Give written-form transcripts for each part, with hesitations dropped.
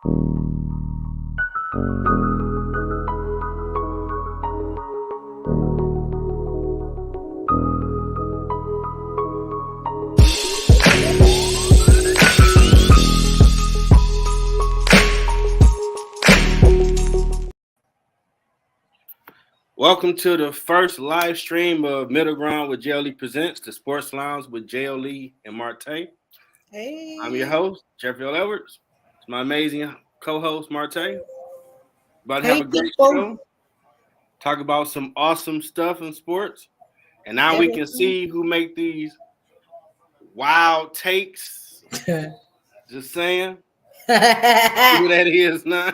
Welcome to the first live stream of Middle Ground with JLE Presents, the Sports Lounge with JLE and Marte. Hey. I'm your host, Jeffrey L. Edwards. It's my amazing co-host, Marte. About to have a great show. Talk about some awesome stuff in sports. And now we can see who make these wild takes. Just saying. Who that is now.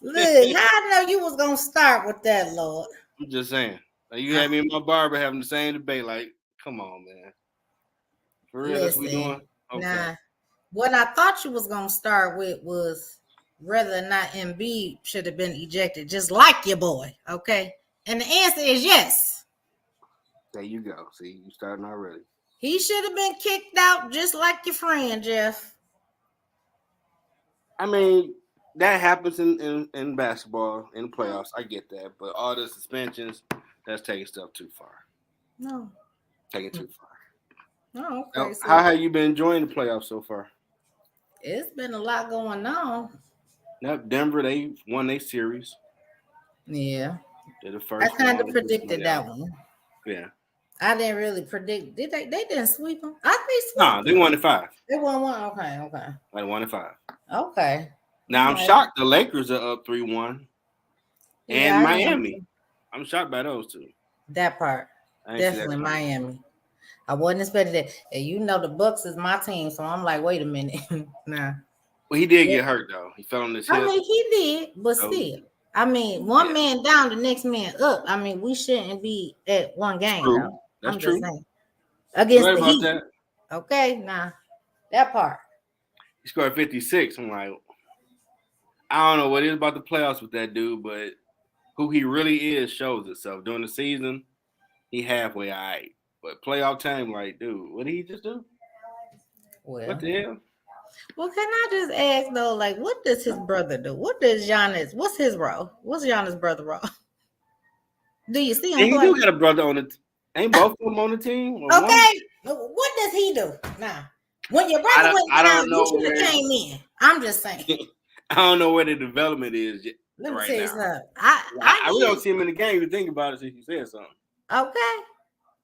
Look, I know you was gonna start with that, Lord. I'm just saying. Like you had me and my barber having the same debate. Like, come on, man. For real, that's what we doing? Okay. Nah, what I thought you was gonna start with was whether or not Embiid should have been ejected, just like your boy. Okay, and the answer is yes. There you go. See, you starting already. He should have been kicked out, just like your friend Jeff. I mean, that happens in basketball, in the playoffs. I get that. But all the suspensions, that's taking stuff too far. No. Take it too far. Oh, okay. So how have you been enjoying the playoffs so far? It's been a lot going on. Yep, Denver, they won their series. Yeah. They're the first. I kind of predicted that one. Yeah. I didn't really predict. Did they? They didn't sweep them. I think they swept. No, they won in 5. They won 1. Okay. They won in 5. Okay. Now I'm shocked. The Lakers are up 3-1, and Miami. I'm shocked by those two. That part, definitely Miami. I wasn't expecting that. And you know the Bucks is my team, so I'm like, wait a minute, nah. Well, he did get hurt though. He fell on his hip. I mean, he did, but still. I mean, one man down, the next man up. I mean, we shouldn't be at one game. Though. That's I'm true. Just saying. Against the Heat. That. Okay, nah, that part. He scored 56. I'm like, I don't know what it is about the playoffs with that dude, but who he really is shows itself. During the season, he halfway all right. But playoff time, like, dude, what did he just do? Well, what the hell? Well, can I just ask though, like, what does his brother do? What does Giannis? What's his role? What's Giannis' brother role? Do you see him? He do got a brother on it. Ain't both of them on the team? Okay, what does he do now? When your brother went down, you should have came in. I'm just saying. I don't know where the development is yet. Let me tell you something. I really don't see him in the game. You think about it since you said something. Okay.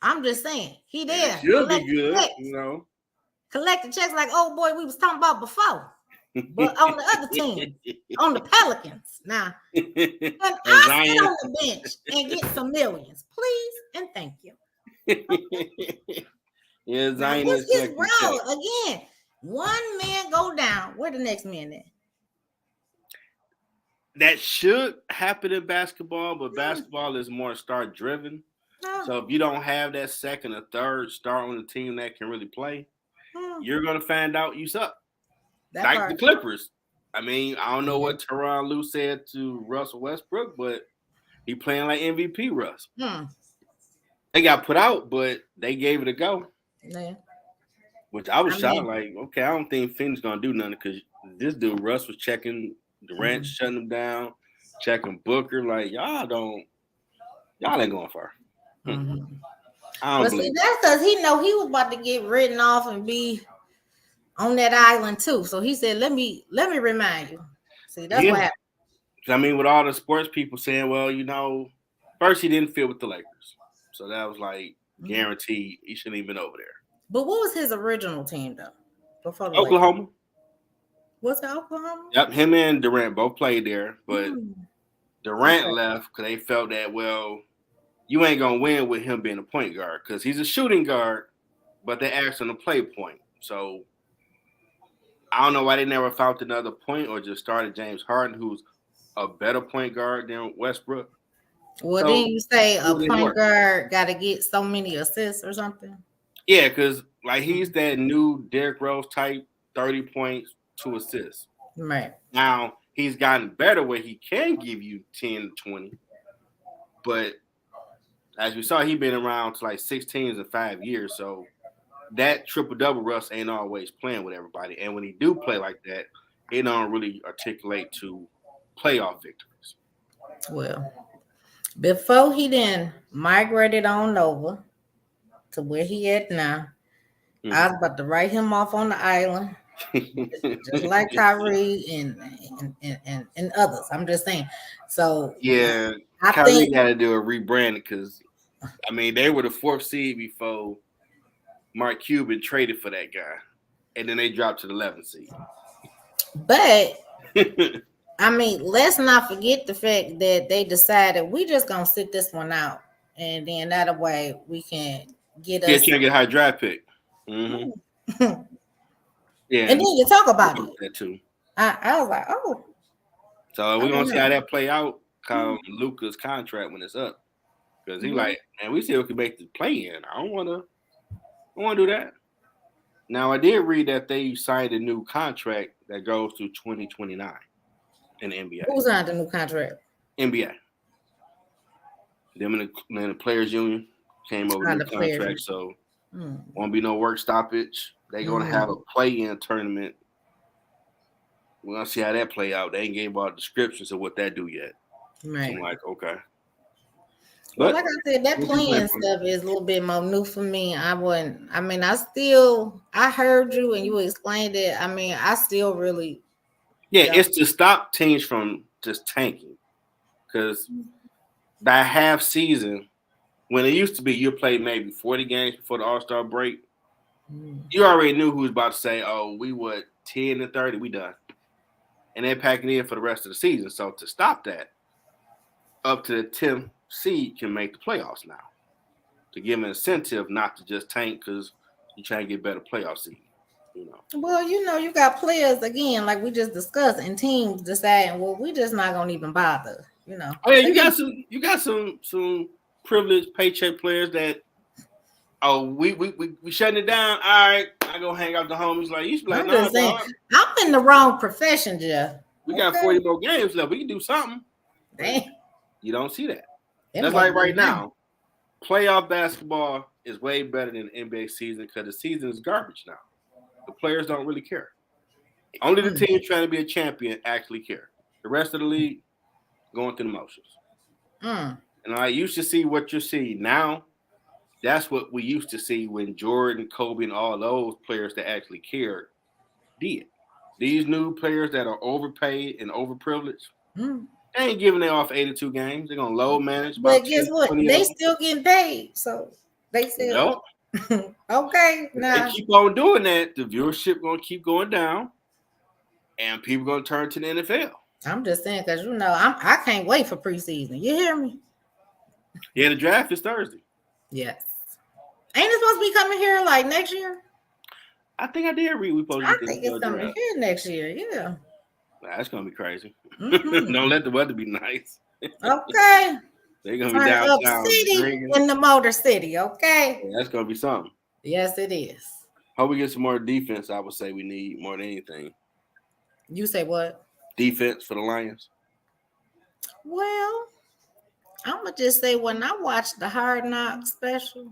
I'm just saying. He there. Should be good, you know. Collecting checks like old boy we was talking about before. But on the other team, on the Pelicans. Now, and I sit on the bench and get some millions. Please and thank you. Yeah, Zion what's his role? Again, one man go down. Where the next man at? That should happen in basketball, but basketball is more star driven. So if you don't have that second or third star on the team that can really play, you're gonna find out you suck. Like the Clippers. I mean, I don't know what Tyronn Lue said to Russell Westbrook, but he playing like MVP Russ. They got put out, but they gave it a go. Yeah. Which I was shocked. Like, okay, I don't think Phoenix gonna do nothing because this dude Russ was checking Durant, shutting him down, checking Booker. Like, y'all ain't going far. I don't believe that's because he know he was about to get written off and be on that island too. So he said, "Let me remind you." See, that's what happened. I mean, with all the sports people saying, "Well, you know, first he didn't fit with the Lakers, so that was like guaranteed he shouldn't even been over there." But what was his original team though? Before the Oklahoma. Lakers? Was it Oklahoma? Yep, him and Durant both played there, but Durant left because they felt that, well, you ain't gonna win with him being a point guard because he's a shooting guard, but they asked him to play point. So I don't know why they never found another point or just started James Harden, who's a better point guard than Westbrook. Well, so, then you say a point guard got to get so many assists or something? Yeah, because like he's that new Derrick Rose type, 30 points, 2 assists. Right. Now, he's gotten better where he can give you 10 to 20. But as we saw, he's been around to like 16s in 5 years. So that triple-double Russ ain't always playing with everybody. And when he do play like that, it don't really articulate to playoff victories. Well, before he then migrated on over to where he at now, I was about to write him off on the island, just like Kyrie and others. I'm just saying. So yeah, Kyrie got to do a rebranding because I mean they were the 4th seed before Mark Cuban traded for that guy, and then they dropped to the 11th seed. But I mean, let's not forget the fact that they decided we just gonna sit this one out, and then that way we can get us. Yeah, trying to get a high draft pick. Mm-hmm. Yeah, and then you talk about it. That too. I was like, oh. So we're gonna see how that play out come Luka's contract when it's up. Because he like, man, we still can make the play in. I don't wanna do that. Now I did read that they signed a new contract that goes through 2029 in the NBA. Who signed the new contract? NBA. Them and the players union came over with the contract, so won't be no work stoppage. They're gonna have a play-in tournament. We're gonna see how that play out. They ain't gave out descriptions of what that do yet. Right. I'm like, okay. But like I said, that playing stuff is a little bit more new for me. I heard you and you explained it. I mean, I still really. Yeah, it's to stop teams from just tanking. Because by half season, when it used to be you played maybe 40 games before the All-Star break, you already knew who was about to say, oh, we were 10 and 30, we done. And they're packing in for the rest of the season. So to stop that, up to the 10th seed can make the playoffs now. To give an incentive not to just tank because you try to get better playoff seed. Well, you got players again, like we just discussed, and teams deciding, well, we just not gonna even bother. Oh yeah, you got some privileged paycheck players that we shutting it down. All right, I go hang out the homies. Like you should be like, I'm saying, I'm in the wrong profession, Jeff. We got 40 more games left. We can do something. Damn. You don't see that. That's like right now. Playoff basketball is way better than the NBA season because the season is garbage now. The players don't really care. Only the team trying to be a champion actually care. The rest of the league going through the motions. And I used to see what you see now. That's what we used to see when Jordan, Kobe, and all those players that actually cared did. These new players that are overpaid and overprivileged, they ain't giving it off 82 games. They're gonna load manage. But guess what? They still getting paid, so they still. Okay, now they keep on doing that. The viewership gonna keep going down, and people gonna turn to the NFL. I'm just saying because I can't wait for preseason. You hear me? Yeah, the draft is Thursday. Yes. Ain't it supposed to be coming here like next year? I think I did read. I think it's coming here next year. Yeah. That's gonna be crazy. Don't let the weather be nice. Okay. They're gonna be downtown in the Motor City. Okay. Yeah, that's gonna be something. Yes, it is. Hope we get some more defense. I would say we need more than anything. You say what? Defense for the Lions. Well, I'm gonna just say when I watched the Hard Knocks special,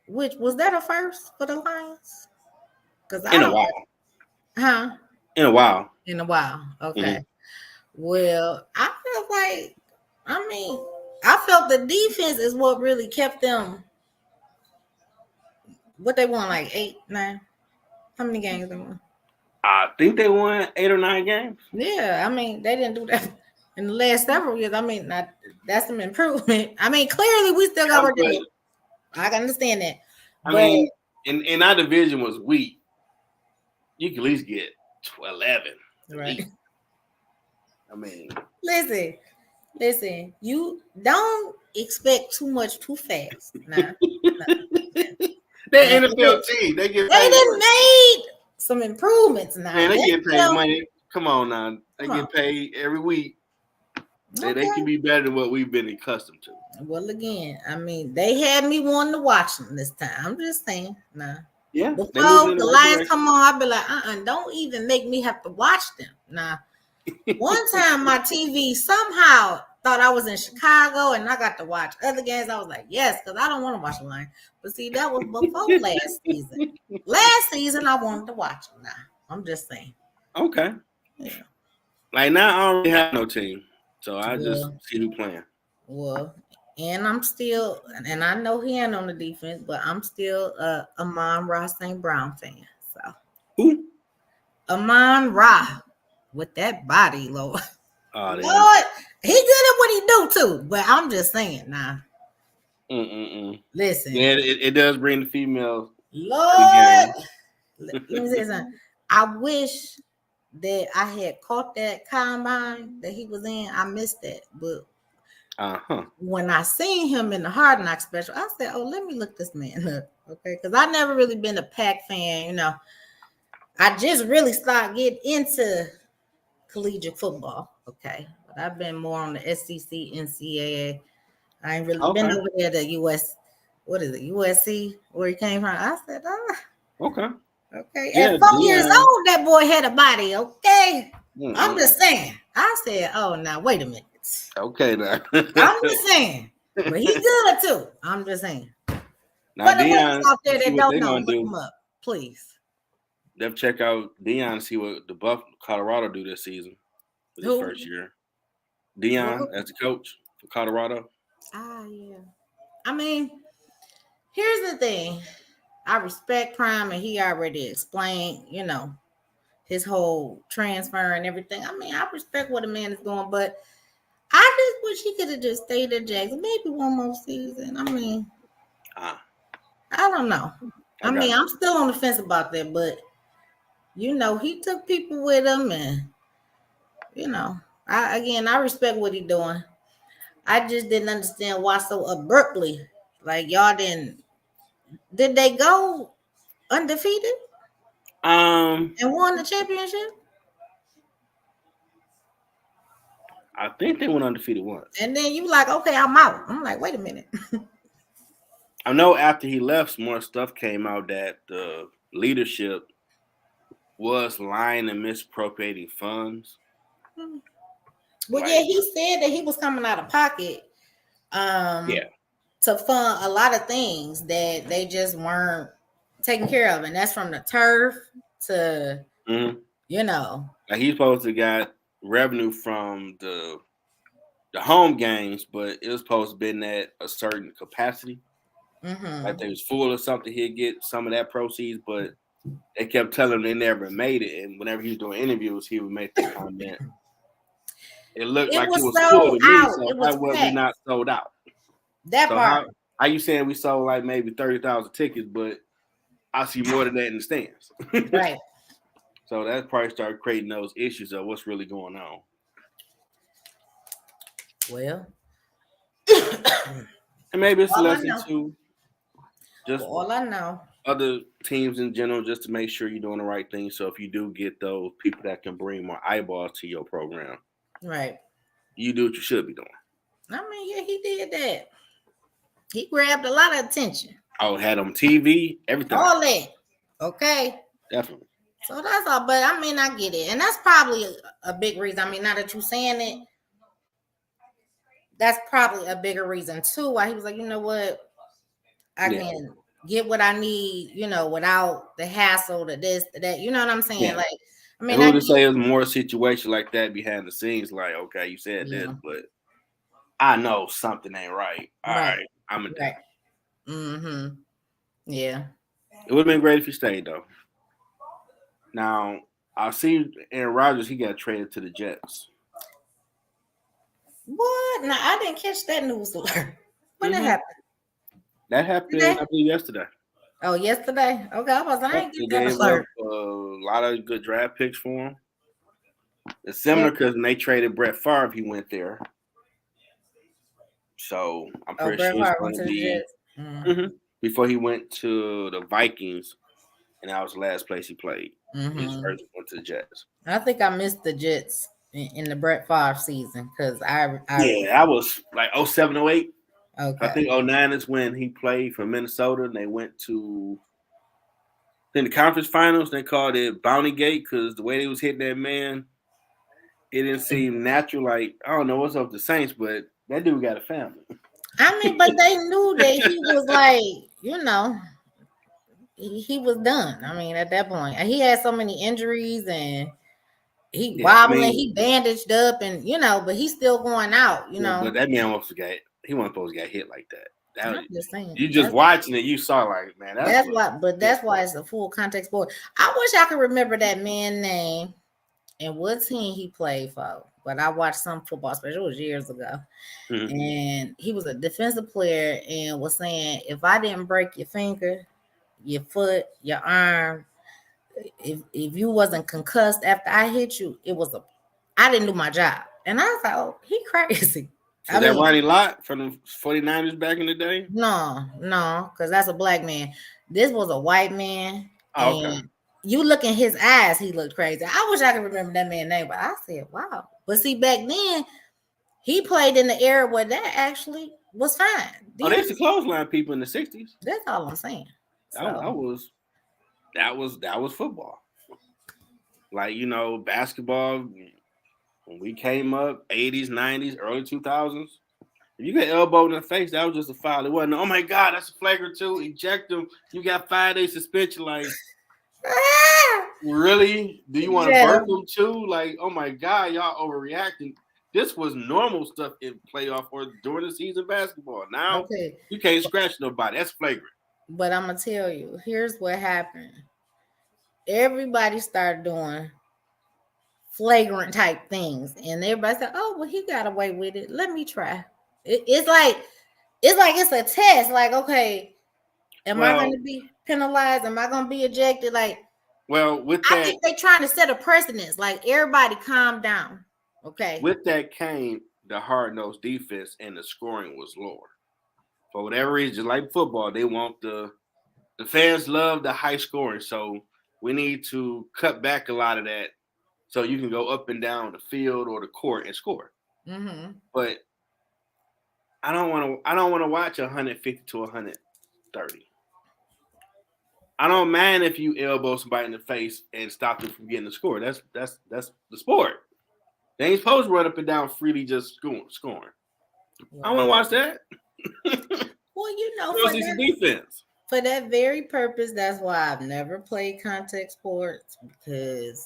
which was that a first for the Lions? Because in a while, In a while. Okay. Well, I feel like, I felt the defense is what really kept them. What they won, like 8, 9? How many games they won? I think they won 8 or 9 games. Yeah, they didn't do that in the last several years. That's some improvement. Clearly we still got work to do. I can understand that. In our division was weak. You can at least get 11. Right. Listen. You don't expect too much too fast. Nah. They're NFL team. They done made some improvements now. Man, they get paid money. Come on now. They get paid every week. They can be better than what we've been accustomed to. Well, again, they had me wanting to watch them this time. I'm just saying. Nah. Yeah. Before the Lions come on, I'll be like, don't even make me have to watch them. Nah. One time my TV somehow thought I was in Chicago and I got to watch other games. I was like, yes, because I don't want to watch the Lions. But see, that was before last season. Last season, I wanted to watch them now. I'm just saying. Okay. Yeah. Like now, I don't really have no team, so I just Well, see who playing. well, and I'm still, and I know he ain't on the defense, but I'm still a Amon-Ra St. Brown fan. So Who? Amon-Ra with that body, Lord. Oh, Lord, he good at what he do too. But I'm just saying, nah. Listen. Yeah, it does bring the females to the Lord, game. let me say something. I wish that I had caught that combine that he was in. I missed that, but when I seen him in the Hard Knock special, I said, "Oh, let me look this man up." Okay, because I never really been a Pac fan. You know, I just really started getting into collegiate football. Okay, but I've been more on the SEC, NCAA. I ain't really been over there to US. What is it, USC, where he came from? I said, "Oh, okay." Okay, Yeah, at 4 years old, that boy had a body. Okay, I'm just saying. I said, "Oh, now wait a minute." Okay, now. I'm just saying, but he good too. I'm just saying. Now, For the women Deion, out there that don't know, gonna look him up, please. They'll check out Deion and see what the Colorado do this season for his first year. Deion as the coach for Colorado. Yeah. I mean, here's the thing. I respect Prime, and he already explained, you know, his whole transfer and everything. I mean, I respect what a man is doing, but I just wish he could have just stayed at Jackson, maybe one more season. I mean, I don't know. I mean, I'm still on the fence about that, but you know, he took people with him, and you know, I respect what he's doing. I just didn't understand why so abruptly. Like y'all didn't. Did they go undefeated? And won the championship? I think they went undefeated once. And then you like, okay, I'm out. I'm like, wait a minute. I know after he left, more stuff came out that the leadership was lying and misappropriating funds. Well, yeah, he said that he was coming out of pocket. To fund a lot of things that they just weren't taken care of, and that's from the turf to you know. Like he's supposed to got revenue from the home games, but it was supposed to be at a certain capacity. Like they was full or something, he'd get some of that proceeds, but they kept telling him they never made it. And whenever he was doing interviews, he would make the comment. It looked like it was full to me, so why was we not sold out? That part. How you saying we sold like maybe 30,000 tickets, but I see more than that in the stands? Right. So that probably started creating those issues of what's really going on. Well, and maybe it's a lesson too. Just all I know. Other teams in general, just to make sure you're doing the right thing. So if you do get those people that can bring more eyeballs to your program, right, you do what you should be doing. I mean, yeah, he did that. He grabbed a lot of attention. Oh, had on TV, everything. All that. Okay. Definitely. So that's all. But I mean, I get it. And that's probably a big reason. I mean, now that you're saying it, that's probably a bigger reason too why he was like, you know what? I can get what I need, you know, without the hassle, to this, to that. You know what I'm saying? Yeah. Like, I mean, who to say is more a situation like that behind the scenes? Like, okay, you said this, but I know something ain't right. All right, I'm a right. Yeah. It would have been great if you stayed though. Now I see Aaron Rodgers. He got traded to the Jets. What? No, I didn't catch that news alert. When that happened? That happened, I believe, yesterday. Oh, yesterday? Okay, I ain't get that alert. A lot of good draft picks for him. It's similar because when they traded Brett Favre, he went there. So I'm pretty sure he's going to be before he went to the Vikings, and that was the last place he played. His first went to the Jets. I think I missed the Jets in the Brett Favre season because I was like 07, 08. Okay. I think 09 is when he played for Minnesota, and they went to in the conference finals. They called it Bounty Gate because the way they was hitting that man, it didn't seem natural. Like, I don't know what's up with the Saints, but that dude got a family. I mean, but they knew that he was like, you know, he was done. I mean, at that point, he had so many injuries and he wobbling, he bandaged up, and but he's still going out. But that man he wasn't supposed to get hit like that. I'm just saying. You just watching it, you saw like, man. That's why it's a full contact sport. I wish I could remember that man's name and what team he played for. But I watched some football special. It was years ago. Mm-hmm. And he was a defensive player and was saying, if I didn't break your finger, your foot, your arm, if you wasn't concussed after I hit you, I didn't do my job. And I was like, oh, he crazy. Is that Ronnie Lott from the 49ers back in the day? No, because that's a black man. This was a white man. Oh, okay. You look in his eyes, he looked crazy. I wish I could remember that man's name, but I said, wow. But see, back then, he played in the era where that actually was fine. They used to clothesline people in the 60s. That's all I'm saying. That was football. Like, basketball, when we came up, 80s, 90s, early 2000s, if you get elbowed in the face, that was just a foul. It wasn't, oh my God, that's a flagrant 2, eject him, you got 5-day suspension. Like, really? Do you want to burp them too? Like, oh my God, y'all overreacting. This was normal stuff in playoff or during the season basketball. Now, you can't scratch nobody. That's flagrant. But I'm going to tell you, here's what happened. Everybody started doing flagrant type things. And everybody said, oh, well, he got away with it. Let me try. It's like it's a test. Like, okay, am I going to be penalized? Am I going to be ejected? Like, with that, I think they're trying to set a precedence. Like, everybody calm down. Okay. With that came the hard-nosed defense, and the scoring was lower. For whatever reason, just like football, they want the fans love the high scoring. So we need to cut back a lot of that so you can go up and down the field or the court and score. Mm-hmm. But I don't want to watch 150 to 130. I don't mind if you elbow somebody in the face and stop them from getting the score. That's the sport. They ain't supposed to run up and down freely just scoring. I want to watch that. Well, for that very purpose, that's why I've never played contact sports, because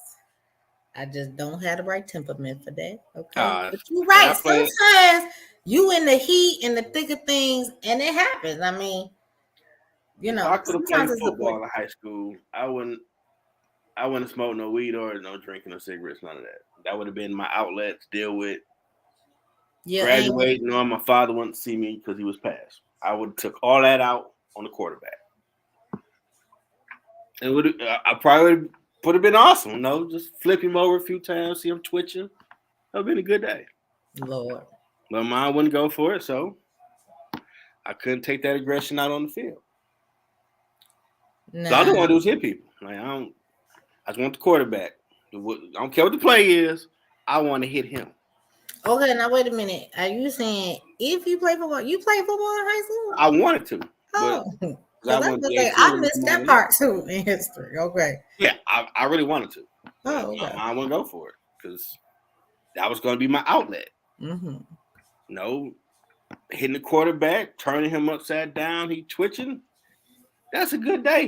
I just don't have the right temperament for that. Okay, but you're right. Sometimes you in the heat, in the thick of things, and it happens. I mean, if I could have played football in high school, I wouldn't smoke no weed or no drinking or cigarettes, none of that. That would have been my outlet to deal with. Graduating, knowing my father wouldn't see me because he was passed. I would have took all that out on the quarterback. And I probably would have been awesome. Just flip him over a few times, see him twitching. That would have been a good day. Lord. But mine wouldn't go for it, so I couldn't take that aggression out on the field. Nah. So all I want to do is hit people. Like, I just want the quarterback. I don't care what the play is. I want to hit him. Okay, now wait a minute. Are you saying if you play football, you play football in high school? I wanted to. Oh, I missed that part too in history. Okay. Yeah, I really wanted to. Oh, okay. I want to go for it because that was going to be my outlet. Mm-hmm. Hitting the quarterback, turning him upside down, he twitching. That's a good day.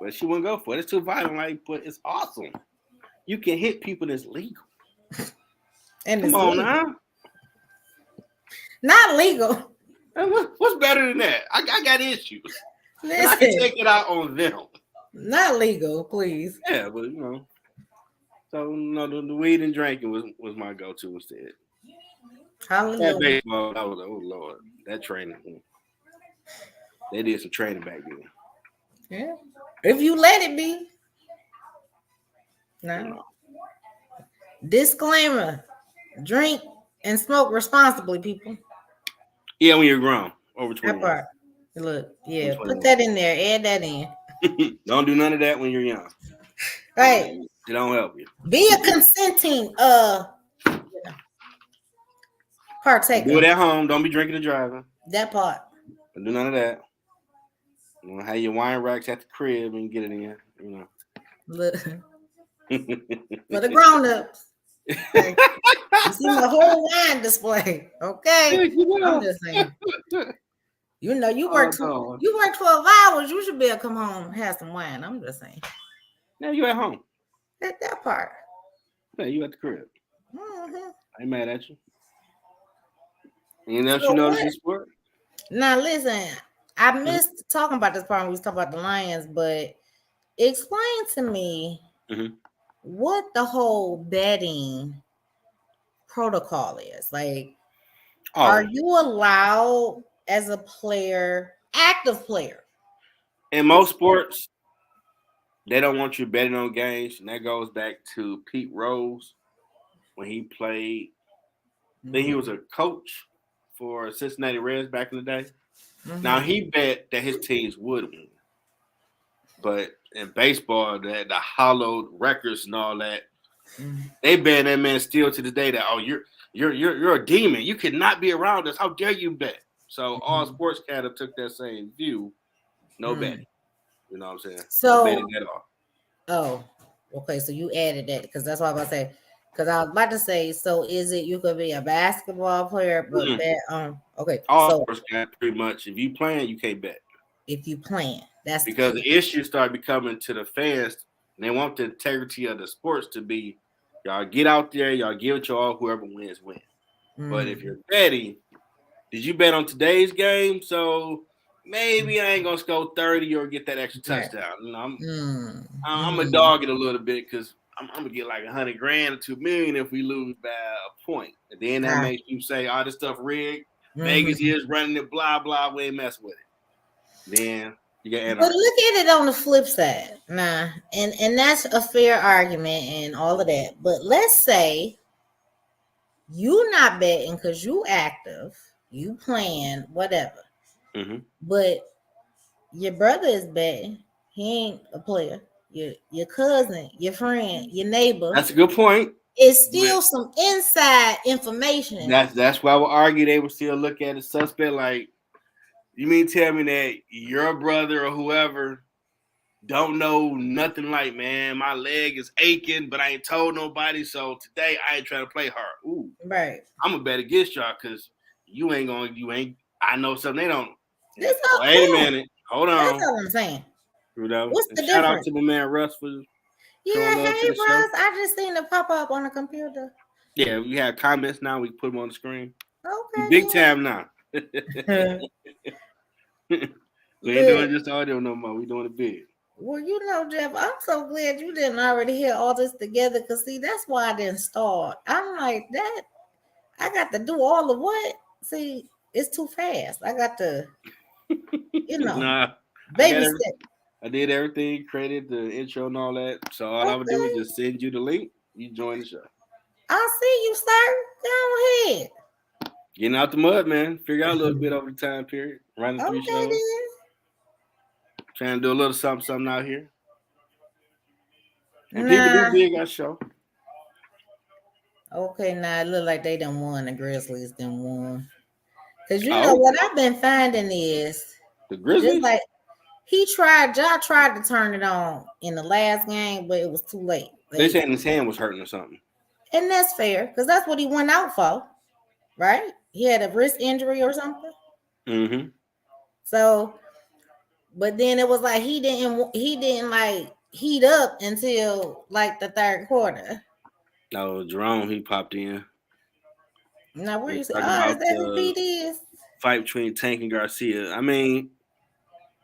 But she wouldn't go for it. It's too violent, but it's awesome. You can hit people that's legal. And come on now. Not legal. What's better than that? I got issues. Listen, I can take it out on them. Not legal, please. Yeah, but So the weed and drinking was my go-to instead. Hallelujah. That baseball, I was like, oh Lord, that training. They did some training back then. Yeah. If you let it be. No. Disclaimer. Drink and smoke responsibly, people. Yeah, when you're grown. Over 21. That part. Look, yeah, put that in there. Add that in. Don't do none of that when you're young. Right. It don't help you. Be a consenting partaker. Do it at home. Don't be drinking and driving. That part. Don't do none of that. You want to have your wine racks at the crib and get it in, Look. For the grown-ups. Okay. You see my whole wine display. Okay. I'm just saying. You know, you Oh, work no. you work 12 hours. You should be able to come home and have some wine. I'm just saying. Now you at home. That part. Yeah, you at the crib. Mm-hmm. I ain't mad at you. Anything else So you notice what? in sport? Now listen, I missed talking about this part when we was talking about the Lions, but explain to me what the whole betting protocol is. Like, are you allowed as a player, active player? In most sports, they don't want you betting on games, and that goes back to Pete Rose when he played. I think he was a coach for Cincinnati Reds back in the day. Now he bet that his teams would win, but in baseball, the hollowed records and all that, they ban that man still to this day. That you're a demon. You cannot be around us. How dare you bet? So all sports kind of took that same view. No betting. You know what I'm saying? So, no betting at all. Oh, okay. So you added that because that's what I was about to say. Because I was about to say, so is it you could be a basketball player, but bet okay. All So sports got pretty much. If you playing, you can't bet. if you plan, that's Because the issues start becoming to the fans. And they want the integrity of the sports to be, y'all get out there, y'all give it to all. Whoever wins, wins. But if you're betting, did you bet on today's game? So maybe I ain't gonna score 30 or get that extra touchdown. You know, I'm a dog it a little bit because I'm gonna get like $100,000 or $2 million if we lose by a point. And then that makes you say all this stuff rigged. Vegas is running it, blah blah. We ain't mess with it. Then you got. But look at it on the flip side, and that's a fair argument and all of that. But let's say you not betting because you active, you playing whatever, but your brother is betting. He ain't a player. Your cousin, your friend, your neighbor. That's a good point. It's still some inside information. That's why I would argue they would still look at a suspect like, you mean tell me that your brother or whoever don't know nothing like, man, my leg is aching, but I ain't told nobody, so today I ain't trying to play hard. Ooh. Right. I'm gonna bet against y'all because you ain't, I know something they don't. Wait a minute. Hold on. That's all I'm saying. You know? What's the shout difference? out to my man Russ for hey Russ, I just seen it pop up on the computer. Yeah, we have comments now. We put them on the screen. Okay. Big time now. We ain't doing just audio no more. We doing it big. Well, you know, Jeff, I'm so glad you didn't already hear all this together because, see, that's why I didn't start. I'm like, that, I got to do all of what? See, it's too fast. I got to, baby step. I did everything, created the intro and all that. So all I would do is just send you the link. You join the show. I see you, sir. Go ahead. Getting out the mud, man. Figure out a little bit over the time period. Running 3 shows. Then. Trying to do a little something out here. And people do big our show. Okay, now it look like they done won. The Grizzlies done won. Because you know what I've been finding is the Grizzlies? Just like Ja tried to turn it on in the last game, but it was too late. They saying his hand was hurting or something. And that's fair, because that's what he went out for, right? He had a wrist injury or something. Mm-hmm. So, but then it was like he didn't like heat up until like the third quarter. No, Jerome, he popped in. Now where you say, is that who Pete is? Fight between Tank and Garcia. I mean,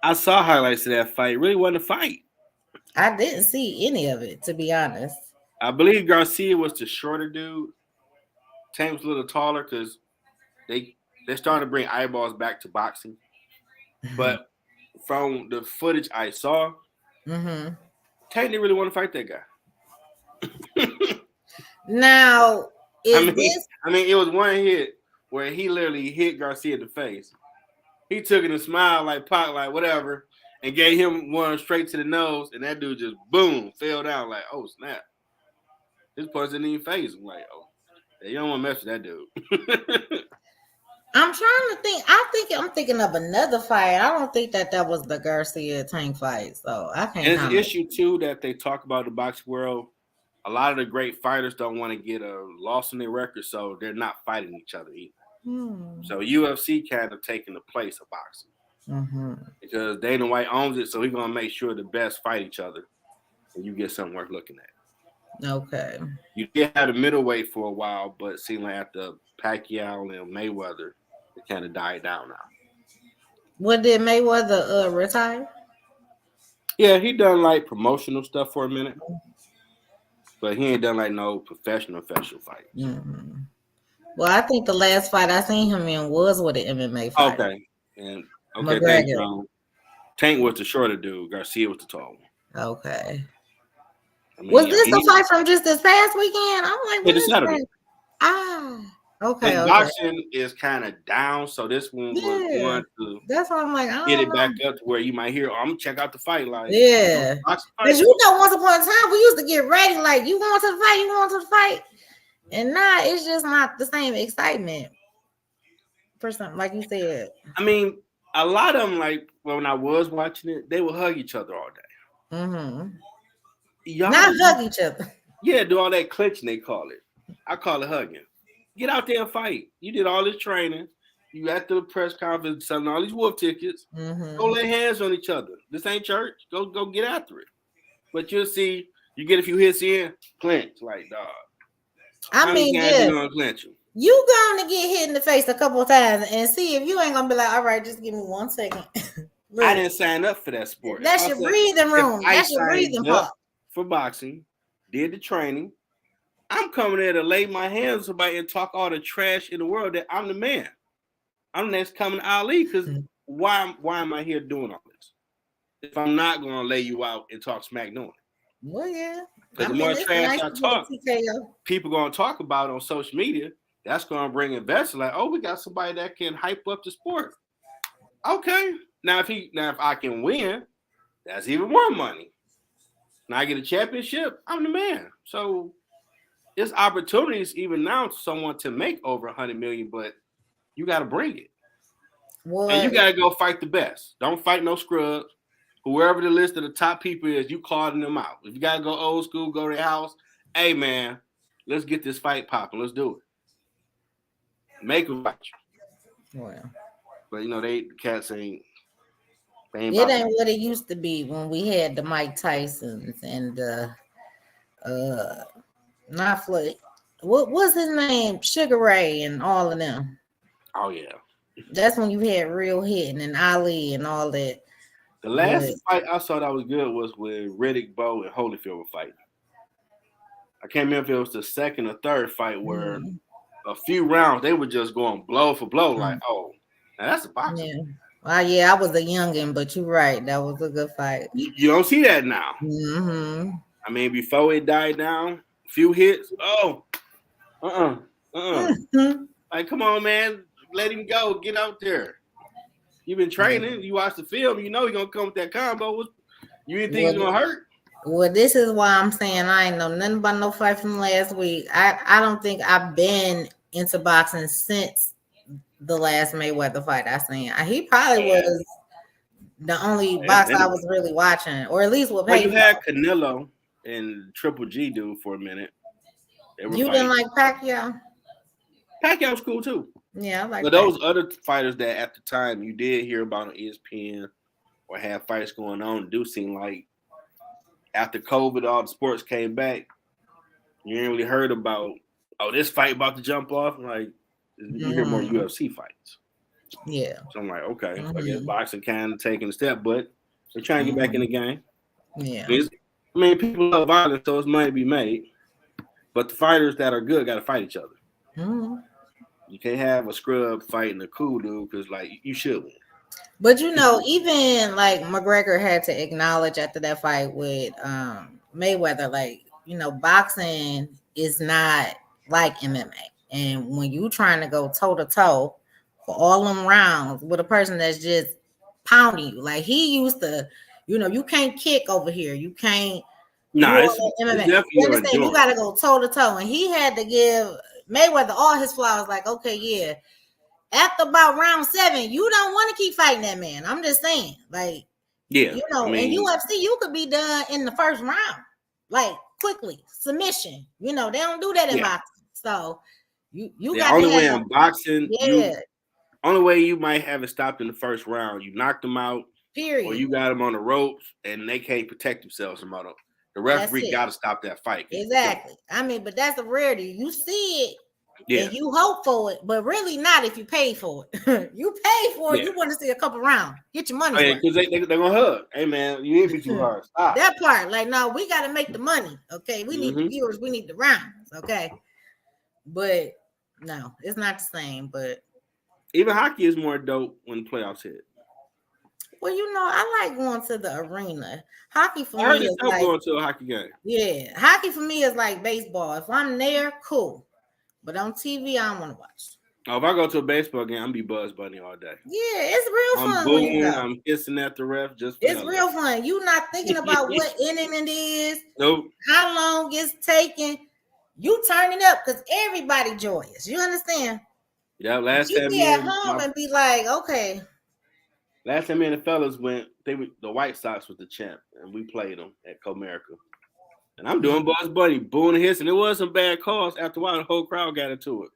I saw highlights of that fight. It really wasn't a fight. I didn't see any of it, to be honest. I believe Garcia was the shorter dude. Tank was a little taller because they started to bring eyeballs back to boxing. But from the footage I saw, Tank didn't really want to fight that guy. Now, I mean, it was one hit where he literally hit Garcia in the face. He took it and smiled like Pac, like whatever, and gave him one straight to the nose, and that dude just boom fell down like, oh snap. This person didn't even phase him. Like, oh, you don't want to mess with that dude. I'm trying to think. I'm thinking of another fight. I don't think that was the Garcia Tank fight. So I can't. And it's an issue too that they talk about in the boxing world. A lot of the great fighters don't want to get a loss in their record, so they're not fighting each other either. So UFC kind of taking the place of boxing because Dana White owns it, so he's gonna make sure the best fight each other, and you get something worth looking at. Okay. You did have the middleweight for a while, but it seemed like after Pacquiao and Mayweather, it kind of died down now. What did Mayweather retire? Yeah, he done like promotional stuff for a minute, but he ain't done like no professional fight. Well, I think the last fight I seen him in was with an MMA fight. Okay, and McGregor. Tank was the shorter dude. Garcia was the tall one. Okay. I mean, was this the fight from just this past weekend? I'm like, what is Saturday? Okay. Boxing is kind of down, so this one was one to. That's why I'm like, get it back up to where you might hear. Oh, I'm gonna check out the fight. Like, because once upon a time we used to get ready. Like, you going to the fight? You going to the fight? And now it's just not the same excitement for something like you said. I mean, a lot of them, like when I was watching it, they would hug each other all day. Y'all not hug each other. Yeah, do all that clinching they call it. I call it hugging. Get out there and fight. You did all this training. You at the press conference selling all these wolf tickets. Go lay hands on each other. This ain't church. Go get after it. But you'll see, you get a few hits in, clinch like dog. I mean, you going to get hit in the face a couple of times and see if you ain't gonna be like, all right, just give me 1 second. I didn't sign up for that sport. That's your breathing room. That's your breathing part. For boxing, did the training. I'm coming there to lay my hands on somebody and talk all the trash in the world that I'm the man. I'm the next coming Ali because why am I here doing all this? If I'm not going to lay you out and talk smack doing it. Well, yeah. Because the more trash I talk, people going to talk about it on social media. That's going to bring investors like, oh, we got somebody that can hype up the sport. Okay. Now, if I can win, that's even more money. Now I get a championship, I'm the man. So there's opportunities even now for someone to make over 100 million, but you got to bring it. What? And you got to go fight the best. Don't fight no scrubs. Whoever the list of the top people is, you calling them out. If you got to go old school, go to their house. Hey, man, let's get this fight popping. Let's do it. Make them fight you. Well. But, the cats ain't. It ain't what it used to be when we had the Mike Tysons and not Floyd. What was his name? Sugar Ray and all of them. Oh yeah. That's when you had real hitting and Ali and all that. The last fight I saw that was good was with Riddick Bowe and Holyfield were fighting. I can't remember if it was the second or third fight where a few rounds they were just going blow for blow, like, oh, now that's a boxing. Yeah. I was a youngin', but you're right. That was a good fight. You don't see that now. I mean, before it died down, a few hits. Oh, Like, come on, man. Let him go. Get out there. You've been training. You watch the film. You know he's going to come with that combo. You didn't think it's going to hurt? Well, this is why I'm saying I ain't know nothing about no fight from last week. I don't think I've been into boxing since the last Mayweather fight I seen. He probably was the only box I was really watching, or at least what. Well, you had Canelo and Triple G dude for a minute. You didn't like Pacquiao? Pacquiao was cool too. Yeah, I like. But those other fighters that at the time you did hear about on ESPN or had fights going on do seem like after COVID, all the sports came back. You ain't really heard about this fight about to jump off. Like you hear more UFC fights. Yeah. So I'm like, okay, I guess boxing kind of taking a step, but they're trying to get back in the game. Yeah. I mean, people love violence, so it's money to be made. But the fighters that are good got to fight each other. You can't have a scrub fighting a cool dude because, like, you should win. But even like McGregor had to acknowledge after that fight with Mayweather, like, boxing is not like MMA. And when you trying to go toe to toe for all them rounds with a person that's just pounding you, like he used to, you can't kick over here. You can't. It's definitely you got to go toe to toe, and he had to give Mayweather all his flowers. Like, okay, yeah. After about round 7, you don't want to keep fighting that man. I'm just saying, like, yeah, in UFC, you could be done in the first round, like quickly submission. They don't do that in boxing. So You The got only to way have in boxing, yeah. only way you might have it stopped in the first round, you knocked them out, Period. or you got them on the ropes and they can't protect themselves from it. The referee got to stop that fight. Exactly. I mean, but that's a rarity. You see it. Yeah. And you hope for it, but really not if you pay for it. You pay for it, you want to see a couple rounds. Get your money. Yeah, because they're gonna hug. Hey man, you hit me too hard. Stop. That part, like, no, we gotta make the money. Okay. We need the viewers, we need the rounds. Okay. But no, it's not the same. But even hockey is more dope when playoffs hit. Well, I like going to the arena. Hockey for me is like going to a hockey game. Yeah, hockey for me is like baseball. If I'm there, cool. But on TV, I don't want to watch. Oh, if I go to a baseball game, I'm gonna be Buzz Bunny all day. Yeah, it's real fun. I'm booing, I'm hissing at the ref. It's real fun. You not thinking about what inning it is, nope. How long it's taking. You turn it up because everybody joyous. You understand? Yeah, last you time be at home and be like, okay. Last time me and the fellas went, the White Sox was the champ, and we played them at Comerica. And I'm doing Buzz Bunny, booing and hissing. It was some bad calls. After a while, the whole crowd got into it.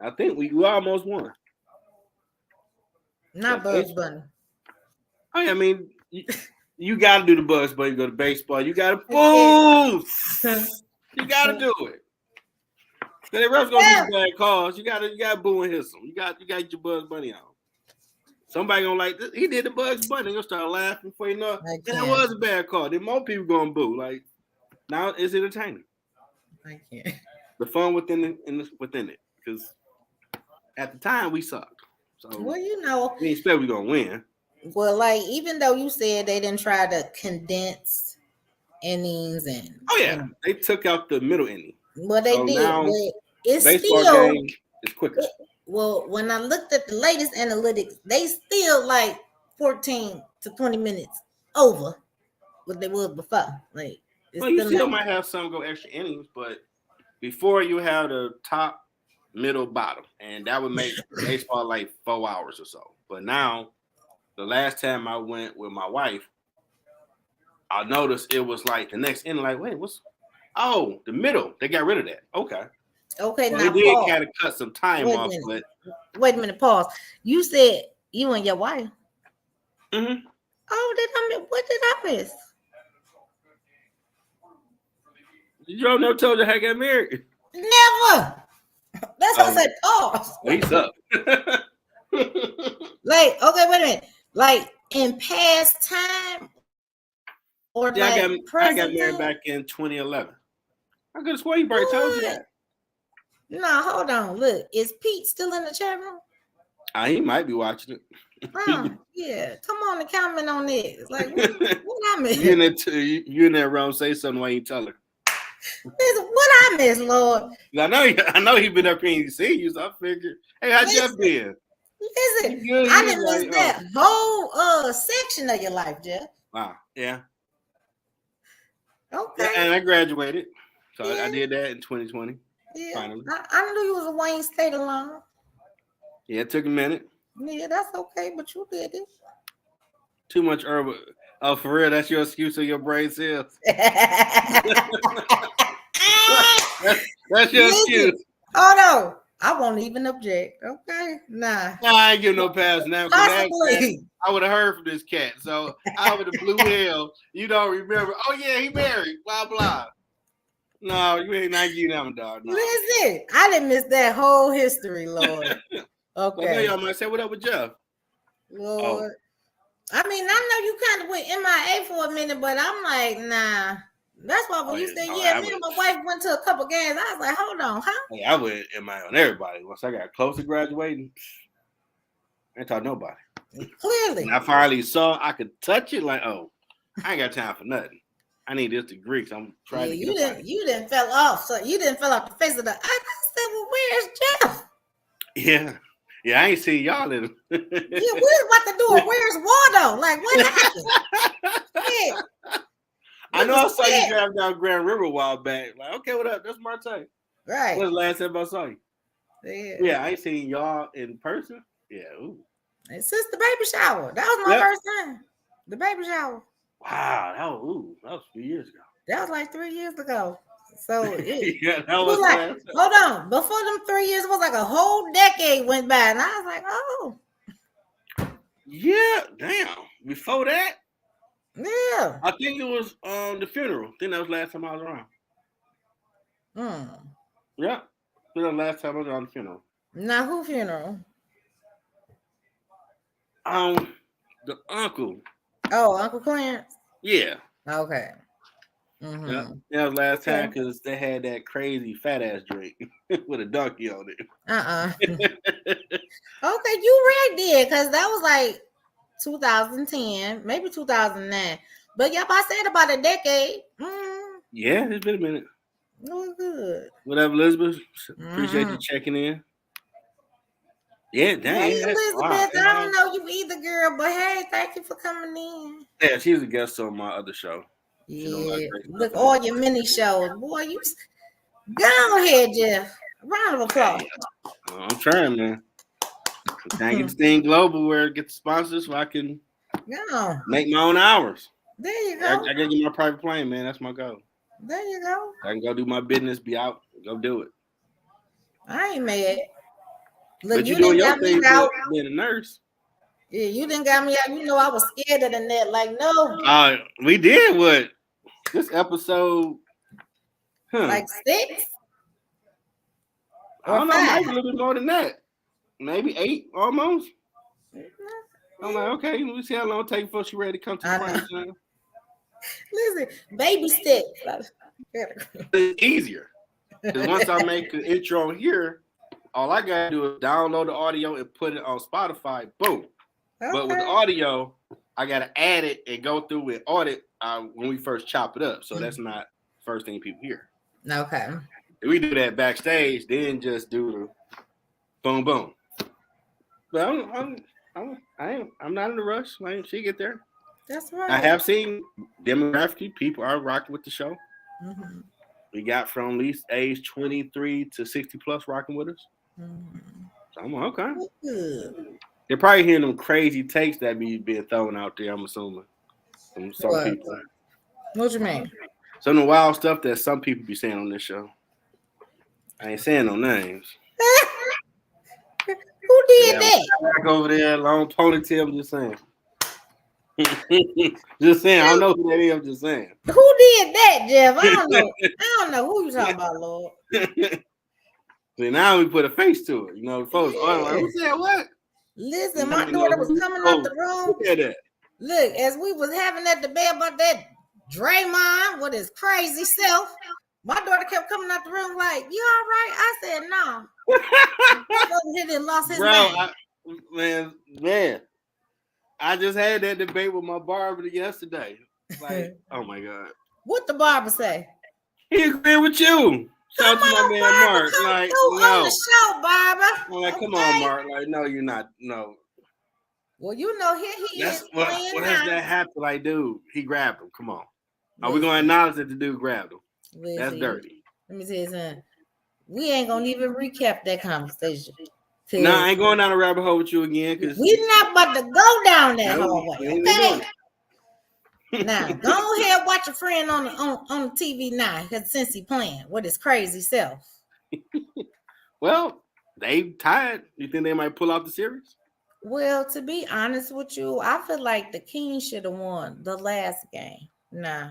I think we almost won. Not Buzz Bunny. Oh, yeah, I mean, you got to do the Buzz Bunny. You go to baseball. You got to boo. You got to do it. The refs gonna do bad calls. You got to boo and hiss them. You got your Buzz Bunny on. Somebody gonna like this. He did the Bugs Bunny. Gonna start laughing before you know it. That was a bad call. Then more people gonna boo. Like now, it's entertaining. I can't. The fun within it, because at the time we sucked. So we expect we gonna win. Well, like even though you said they didn't try to condense innings and they took out the middle inning. Well, they did. Now, it's baseball still game is quicker. Well, when I looked at the latest analytics, they still like 14 to 20 minutes over what they was before. Like, you still might have some go extra innings, but before you have the top, middle, bottom, and that would make baseball like 4 hours or so. But now, the last time I went with my wife, I noticed it was like the next inning. Like, wait, the middle? They got rid of that. Okay, now they did kind of cut some time off. But wait a minute, pause. You said you and your wife. Mm-hmm. Oh, what did I miss? You never told you how I got married. Never. That's why I said pause. He's up. Like, okay, wait a minute. Like in past time, or I got married back in 2011. I could have sworn you probably told you that. No, hold on. Look, is Pete still in the chat room? He might be watching it. Yeah, come on and comment on this. Like, what I miss? You in that room? Say something while you tell her. What I miss, Lord? I know he been up here and he see you, so I figured, hey, how Jeff been? Listen, I didn't miss that whole section of your life, Jeff. Wow, yeah. Okay. Yeah, and I graduated, so I did that in 2020. Yeah, finally. I knew you was a Wayne State alum. Yeah, it took a minute. Yeah, that's okay, but you did it. Too much herb. Oh, for real? That's your excuse of your brain cells. That's your excuse. Oh no, I won't even object. Okay, nah. I ain't give no pass now. Possibly. I would have heard from this cat, so I would have blew hell. You don't remember? Oh yeah, he married. Blah blah. No, you ain't not getting that one, dog. No. Listen, I didn't miss that whole history, Lord. Okay. I know y'all might say, "What up with Jeff?" Lord. I mean, I know you kind of went MIA for a minute, but I'm like, nah. That's why when you said, me and my wife went to a couple games, I was like, hold on, huh? Hey, I went MIA on everybody. Once I got close to graduating, I ain't talk to nobody. Clearly. And I finally saw I could touch it, like, oh, I ain't got time for nothing. I need this degree, so I'm trying to get you didn't fell off. So you didn't fell off the face of the. I said, well, where's Jeff? Yeah. Yeah, I ain't seen y'all in. Yeah, we was about to do it. Where's Waldo? Like, what happened? Yeah. I know I saw you drive down Grand River a while back. Like, okay, what up? That's Marte. Right. When's the last time I saw you? Yeah, I ain't seen y'all in person. Yeah, ooh. And since the baby shower. That was my first time. The baby shower. Wow, that was a few years ago. That was like 3 years ago. So it Yeah, that was was like, last. hold on. Before them 3 years, it was like a whole decade went by, and I was like, oh, Yeah, damn. Before that, yeah. I think it was the funeral. I think that was last time I was around. Yeah, I think that was last time I was around the funeral. Now who funeral? The uncle. Oh, Uncle Clarence. Yeah. Okay. Yeah, that was last time because they had that crazy fat ass drink with a donkey on it. Okay, you right there, because that was like 2010, maybe 2009. But yep, I said about a decade. Yeah, it's been a minute. Oh, good. What up, Elizabeth? Appreciate you checking in. Yeah, dang. Hey, Elizabeth, Wow. I don't know you either, girl, but hey, thank you for coming in. Yeah, she was a guest on my other show. Yeah, look, all your mini shows. Boy, you go ahead, Jeff. Round of applause. I'm trying, man. I'm trying to get this thing global where it gets sponsors so I can make my own hours. There you go. I gotta get my private plane, man. That's my goal. There you go. I can go do my business, be out, go do it. I ain't mad. Look, But you doing didn't your got me thing, out. being a nurse. Yeah, you didn't got me out. You know I was scared of the net. Like, no. We did what? This episode, like 6? I don't know, maybe a little bit more than that. Maybe 8 almost. I'm like, okay, let me see how long it takes before she's ready to come to the Listen, baby steps. It's easier. Because once I make the intro here, all I gotta do is download the audio and put it on Spotify. Boom. Okay. But with the audio, I gotta add it and go through and audit when we first chop it up. So that's not the first thing people hear. Okay. If we do that backstage, then just do the boom boom. But I'm not in a rush. Like, she get there. That's right. I have seen demographically people are rocking with the show. Mm-hmm. We got from at least age 23 to 60 plus rocking with us. Mm-hmm. So I'm like, okay. Mm-hmm. They're probably hearing them crazy takes that be being thrown out there, I'm assuming. From some people. What you mean? Some of the wild stuff that some people be saying on this show. I ain't saying no names. Who did that? Back over there, long ponytail, I'm just saying. Just saying, I don't know who that is, I'm just saying. Who did that, Jeff? I don't know who you talking about, Lord. See, now we put a face to it. You know, folks, who said what? Listen, my daughter was coming out the room. Look at that. Look, as we was having that debate about that Draymond with his crazy self, my daughter kept coming out the room like, you all right? I said, no. He didn't lost his mind. Man. I just had that debate with my barber yesterday. Like, oh my God. What the barber say? He agreed with you. Shout out to my man Mark. Like, on the show, Barber. I'm like, come on, Mark. Like, no, you're not. No. Well, you know, here he is. What has that happened? Like, dude, he grabbed him. Come on. Are we gonna acknowledge that the dude grabbed him? That's dirty. Let me tell you something. We ain't gonna even recap that conversation. No, I ain't going down a rabbit hole with you again. Cause we're not about to go down that hallway. Okay. Now, go ahead, watch your friend on the TV now, because since he playing with his crazy self. Well, they tired. You think they might pull out the series? Well, to be honest with you, I feel like the Kings should have won the last game. Nah.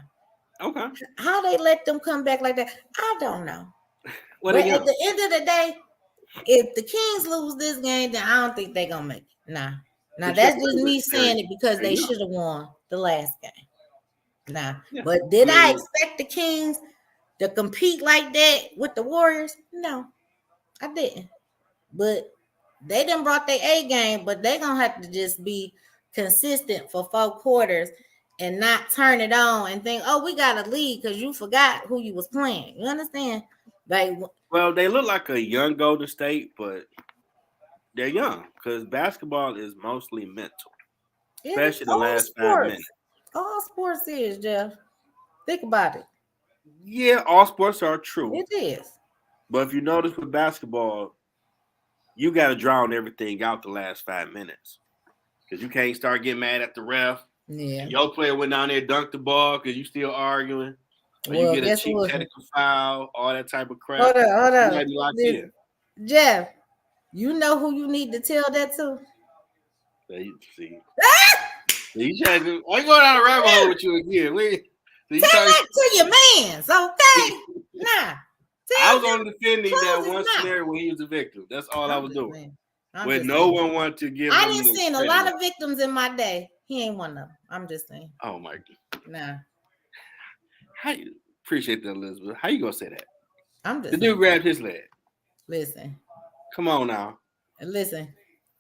Okay. How they let them come back like that, I don't know. But at the end of the day, if the Kings lose this game, then I don't think they're gonna make it. Nah. Now that's just me saying it because they should have won the last game. Nah. Yeah. But did I expect the Kings to compete like that with the Warriors? No, I didn't. But they done brought their A game, but they're gonna have to just be consistent for 4 quarters and not turn it on and think, oh, we got a lead because you forgot who you was playing. You understand? Like, well, they look like a young Golden State, but they're young because basketball is mostly mental, especially the last 5 minutes. All sports is, Jeff. Think about it. Yeah, all sports are true. It is. But if you notice with basketball, you got to drown everything out the last 5 minutes because you can't start getting mad at the ref. Yeah. Your player went down there, dunked the ball because you still arguing. or you get a cheap technical foul, all that type of crap. Hold up. You might be locked in. Jeff, you know who you need to tell that to? See. You trying to, I ain't going down a rabbit hole with you again. Tell that to your mans, okay? Nah. I was only defending that one scenario when he was a victim. That's all I was doing. When no one wanted to give him. I didn't see a lot of victims in my day. He ain't one of them. I'm just saying. Oh my God. Nah. How you appreciate that, Elizabeth? How you gonna say that? I'm just the dude grabbed his leg. Listen. Come on now. Listen.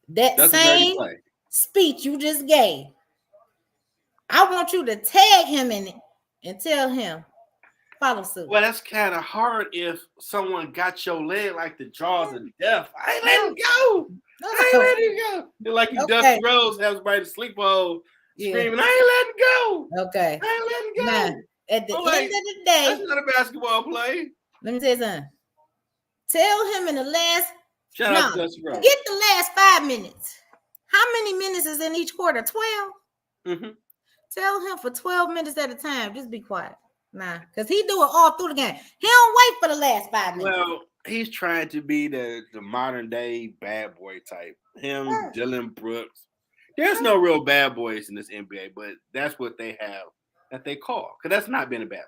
That's same speech you just gave. I want you to tag him in it and tell him follow suit. Well, that's kind of hard if someone got your leg like the jaws of death. I ain't letting go. I ain't letting go. They're like you Dusty Rose has somebody to sleep on screaming, I ain't letting go. Okay. I ain't letting go. Now, at the end of the day, that's not a basketball play. Let me tell you something. Tell him in the last Shout out to Dusty Rose. Forget the last 5 minutes. How many minutes is in each quarter? 12? Mm-hmm. Tell him for 12 minutes at a time. Just be quiet. Nah, because he do it all through the game. He don't wait for the last 5 minutes. Well, he's trying to be the modern day bad boy type. Him, Dylan Brooks. There's no real bad boys in this NBA, but that's what they have that they call. Because that's not been a bad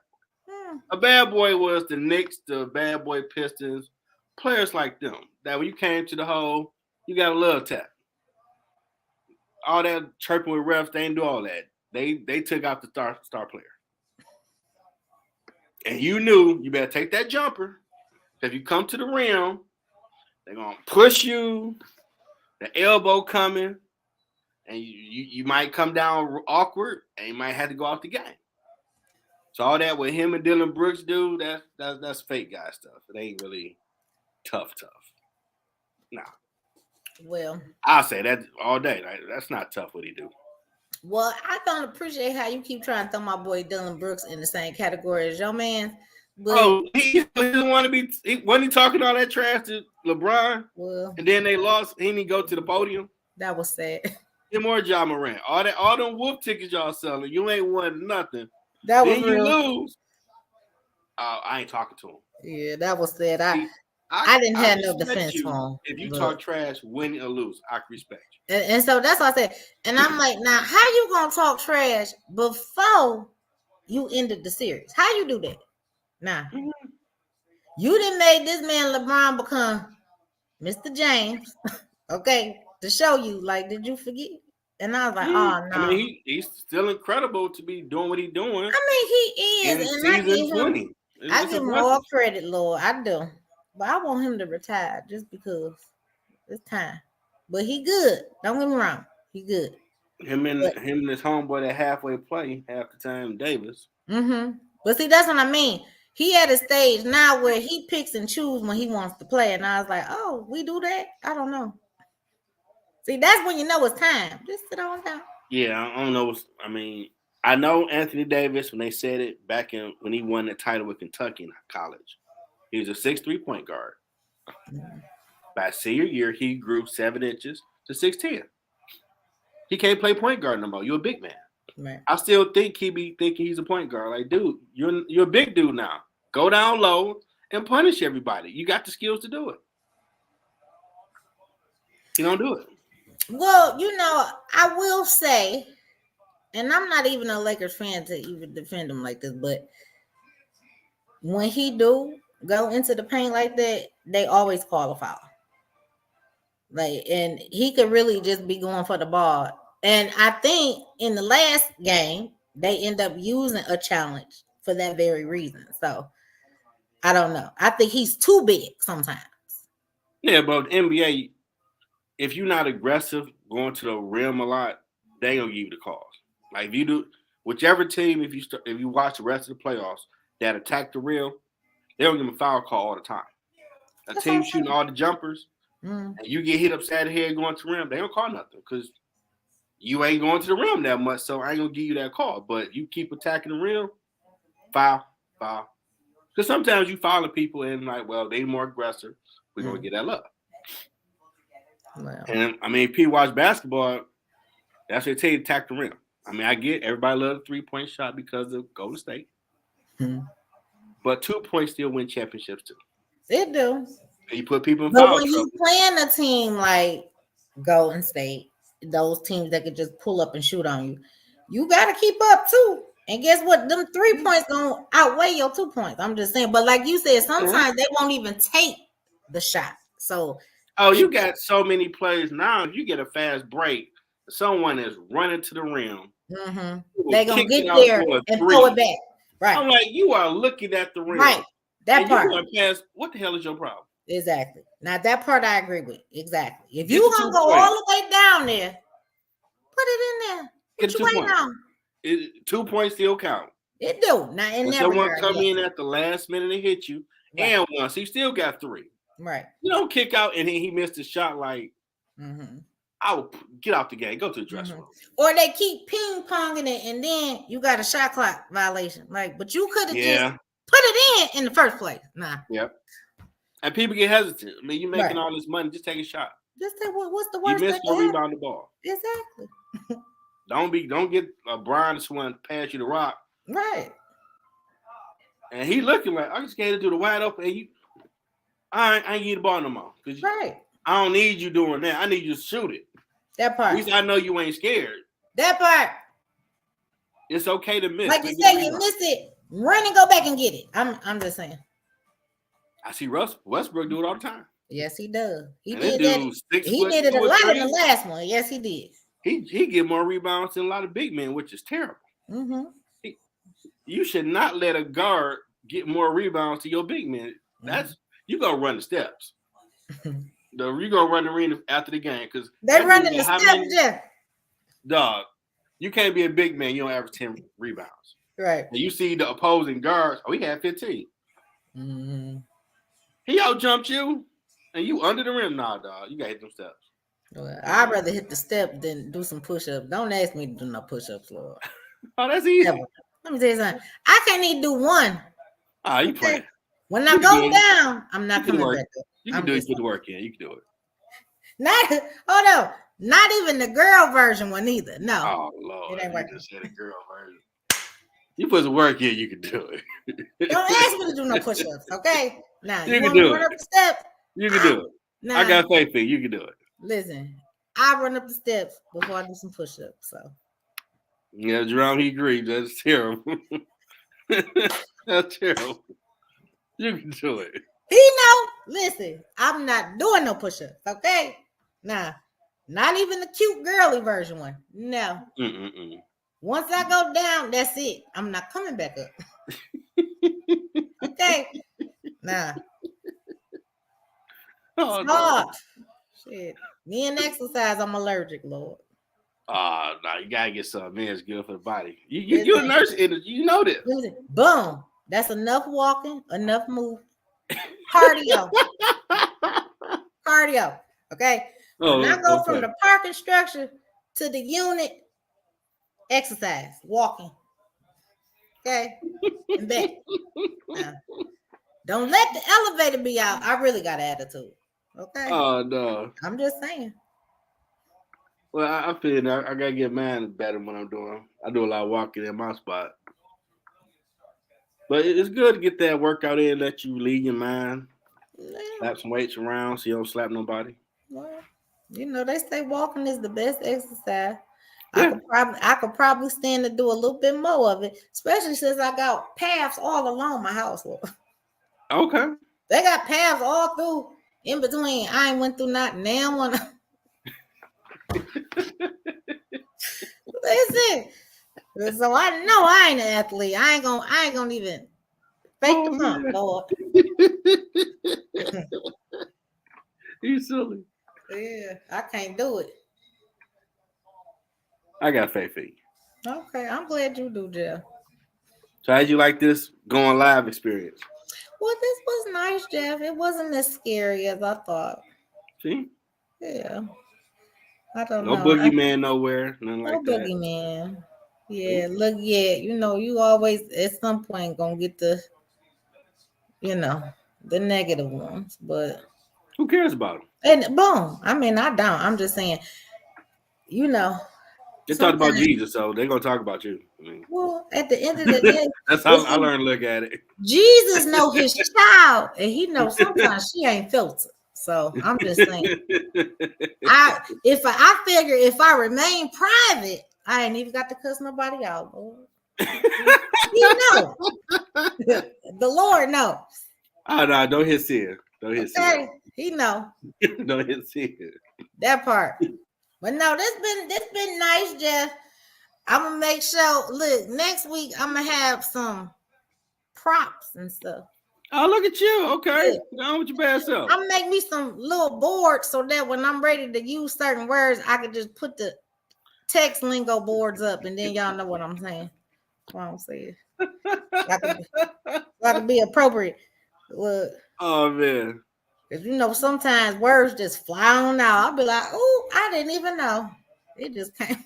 boy. A bad boy was the Knicks, the bad boy Pistons, players like them. That when you came to the hole, you got a little tap. All that chirping with refs, they didn't do all that. They took out the star player. And you knew you better take that jumper. If you come to the rim, they're going to push you, the elbow coming, and you might come down awkward, and you might have to go out the game. So all that with him and Dylan Brooks do, that's fake guy stuff. It ain't really tough. Nah. Well, I'll say that all day. That's not tough what he do. Well, I don't appreciate how you keep trying to throw my boy Dylan Brooks in the same category as your man. But he didn't want to be. Wasn't he talking all that trash to LeBron? Well, and then they lost. He didn't go to the podium. That was sad. Get more Ja Morant. All them whoop tickets y'all selling. You ain't won nothing. That was then real. You lose. I ain't talking to him. Yeah, that was sad. I didn't have no defense for him. If you talk trash, win or lose, I can respect you. And so that's what I said. And I'm like, now, how you gonna talk trash before you ended the series? How you do that? Nah. You didn't make this man LeBron become Mr. James, okay, to show you, like, did you forget? And I was like, oh, no. I mean, he's still incredible to be doing what he's doing. I mean, he is. And I give him more credit, Lord. I do. But I want him to retire just because it's time. But he good. Don't get me wrong. He good. Him and his homeboy that halfway play half the time, Davis. Mm-hmm. But see, that's what I mean. He at a stage now where he picks and chooses when he wants to play. And I was like, oh, we do that? I don't know. See, that's when you know it's time. Just sit on down. Yeah, I don't know. I mean, I know Anthony Davis, when they said it back when he won the title with Kentucky in college. He was a 6'3" point guard. By senior year, he grew 7 inches to 6'10". He can't play point guard no more. You're a big man. Right. I still think he be thinking he's a point guard. Like, dude, you're a big dude now. Go down low and punish everybody. You got the skills to do it. You don't do it. Well, I will say, and I'm not even a Lakers fan to even defend him like this, but when he do go into the paint like that, they always call a foul. Like, and he could really just be going for the ball. And I think in the last game, they end up using a challenge for that very reason. So I don't know. I think he's too big sometimes. Yeah, but NBA, if you're not aggressive going to the rim a lot, they gonna give you the calls. Like if you do, whichever team, if you watch the rest of the playoffs that attack the rim, they don't give them a foul call all the time. A team shooting all the jumpers, and you get hit upside the head going to the rim, they don't call nothing because you ain't going to the rim that much, so I ain't gonna give you that call. But you keep attacking the rim, foul. Because sometimes you follow people and like, well, they more aggressive. We're gonna get that love. Wow. And I mean, if you watch basketball, that's what they tell you to attack the rim. I mean, I get everybody loves the 3-point shot because of Golden State. But 2 points still win championships too. It do. And you put people in but foul when trouble. you playing a team like Golden State, those teams that could just pull up and shoot on you, you got to keep up too. And guess what? Them 3 points gonna outweigh your 2 points. I'm just saying. But like you said, sometimes they won't even take the shot. So you got so many players now. If you get a fast break, someone is running to the rim. They're gonna get there and throw it back. Right. I'm like, you are looking at the rim. Right. That part. Pass, what the hell is your problem? Exactly. Now that part I agree with. Exactly. If you gonna go all the way down there, put it in there. Get 2 points. 2 points still count. It do. Now in someone come in at the last minute and hit you, and once he still got 3. Right. You don't kick out and he missed a shot like. I would get out the game, go to the dressing room. Or they keep ping ponging it, and then you got a shot clock violation. Like, but you could have just put it in the first place. Nah. Yep. And people get hesitant. I mean, you're making all this money, just take a shot. Just say, what's the worst? You missed your rebound the ball. Exactly. Don't get Brian to want to pass you the rock. Right. And he looking like, I just got to do the wide open. And I ain't give you the ball no more. Right. I don't need you doing that. I need you to shoot it. That part. At least I know you ain't scared. That part. It's okay to miss. Like you say, you miss it. Run and go back and get it. I'm just saying. I see Westbrook do it all the time. Yes, he does. He and did that. He did it a lot in the last one. Yes, he did. He get more rebounds than a lot of big men, which is terrible. You should not let a guard get more rebounds to your big man. That's you gonna run the steps. You gonna run the arena after the game because they running the steps, Jeff. Dog, you can't be a big man. You don't average 10 rebounds. Right. And you see the opposing guards. Oh, he had 15. He out jumped you, and you under the rim. Nah, dog, you gotta hit them steps. Well, I'd rather hit the step than do some push-ups. Don't ask me to do no push-ups, Lord. Oh, that's easy. Never. Let me tell you something. I can't even do one. You playing. When I go down, I'm not coming back up. You can do it. Put the work in. You can do it. Hold on. Not even the girl version one either. No. Oh Lord, it ain't working. You just said a girl version. You put some work in, you can do it. Don't ask me to do no push-ups, okay? Now you can do it. Run up the steps? You can do it. Nah, I got faith in you. You can do it. Listen, I run up the steps before I do some push-ups. So. Yeah, Jerome, he agreed. That's terrible. That's terrible. You can do it. He know. Listen, I'm not doing no push-ups, okay? Nah, not even the cute girly version one. No. Once I go down, that's it. I'm not coming back up. Okay? Nah. Oh, no. Shit. Me and exercise, I'm allergic, Lord. No, you gotta get something. Man, it's good for the body. You're a nurse, you know this. Boom. That's enough walking, enough move. Cardio. Okay. When I go from the parking structure to the unit, exercise, walking. Okay. And back. Now, don't let the elevator be out. I really got attitude. Okay. Oh no. I'm just saying. Well, I feel I gotta get mine better when I'm doing. I do a lot of walking in my spot. But it's good to get that workout in, let you leave your mind. Slap some weights around so you don't slap nobody. Well, they say walking is the best exercise. Yeah. I could probably stand to do a little bit more of it, especially since I got paths all along my house. Okay. They got paths all through in between. I ain't went through not now one. Listen. So I know I ain't an athlete. I ain't gonna even fake the pump, Lord. You silly. Yeah, I can't do it. I got faith in you. Okay, I'm glad you do, Jeff. So how'd you like this going live experience? Well, this was nice, Jeff. It wasn't as scary as I thought. See? Yeah. I don't know. No boogeyman nowhere. Nothing like that. No boogeyman. Yeah, look, you always at some point gonna get the negative ones, but who cares about them? And boom. I mean, I don't. I'm just saying, they talk about Jesus, so they're gonna talk about you. Well, at the end of the day, that's how I learned to look at it. Jesus know his child, and he knows sometimes she ain't filtered. So I'm just saying, I figure if I remain private, I ain't even got to cuss nobody out. Lord. He know. The Lord knows. Oh no, don't hit sin. Don't hit sin. He know. Don't hit sin. That part. But no, this been nice, Jeff. I'm gonna make sure. Look, next week I'm gonna have some props and stuff. Oh, look at you. Okay. Go on with your bad self. I'm gonna make me some little boards so that when I'm ready to use certain words, I can just put the text lingo boards up and then y'all know what I'm saying. What I'm saying. Gotta be appropriate. Look. Oh man. Because you know, sometimes words just fly on out. I'll be like, oh, I didn't even know. It just came.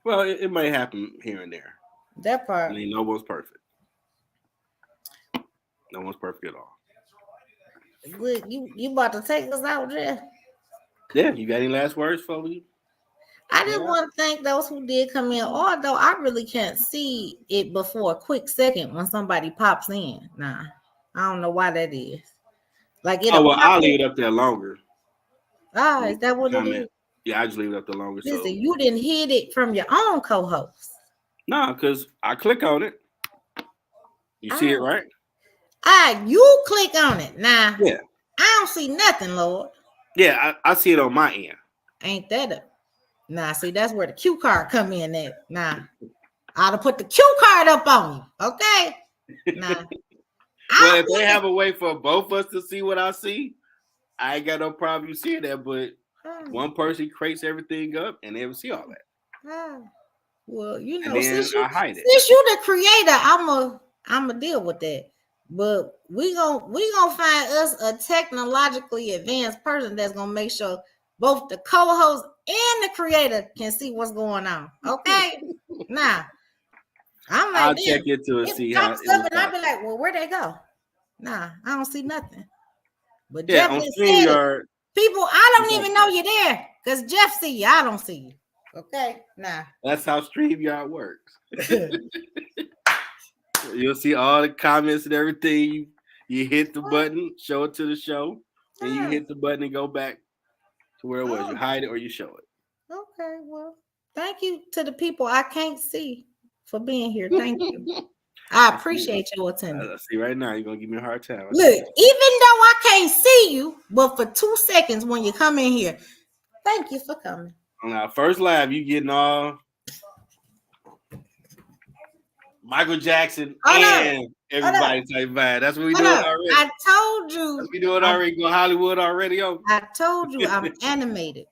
Well, it may happen here and there. That part. I mean, no one's perfect. No one's perfect at all. Look, you about to take us out, Jeff? Yeah, you got any last words for me? I just want to thank those who did come in, although I really can't see it before a quick second when somebody pops in. Nah, I don't know why that is. Like it. Oh well, I'll leave it up there longer. Ah, is that what it is? Yeah, I just leave it up there longer. Listen, so you didn't hit it from your own co-host. No, because I click on it. You see it, right? You click on it. Nah. Yeah. I don't see nothing, Lord. Yeah, I see it on my end. Ain't that a... Nah, see, that's where the cue card come in at. Nah. I'd have put the cue card up on you. Okay? Nah. Well, if they have a way for both of us to see what I see, I ain't got no problem seeing that. But one person creates everything up and they will see all that. Well, you know, since I hide it. Since you the creator, I'ma deal with that. But we gonna find us a technologically advanced person that's gonna make sure both the co-host and the creator can see what's going on. Okay? Nah. I'm like, I'll check into it, see how. And I'll be like, well, where'd they go? Nah, I don't see nothing. But yeah, Jeff on StreamYard, people, I don't even know you're there because Jeff see you. I don't see you. Okay, nah. That's how StreamYard works. You'll see all the comments and everything. You hit the button, show it to the show, and you hit the button and go back to where it was. You hide it or you show it. Okay, well, thank you to the people I can't see for being here. Thank you. I appreciate your attendance. I see right now you're gonna give me a hard time. Look, even though I can't see you, but for 2 seconds when you come in here, thank you for coming. On our first live, you getting all Michael Jackson and everybody type vibe. That's what we doing already. I told you. That's what we doing already. Go Hollywood already. I told you I'm animated.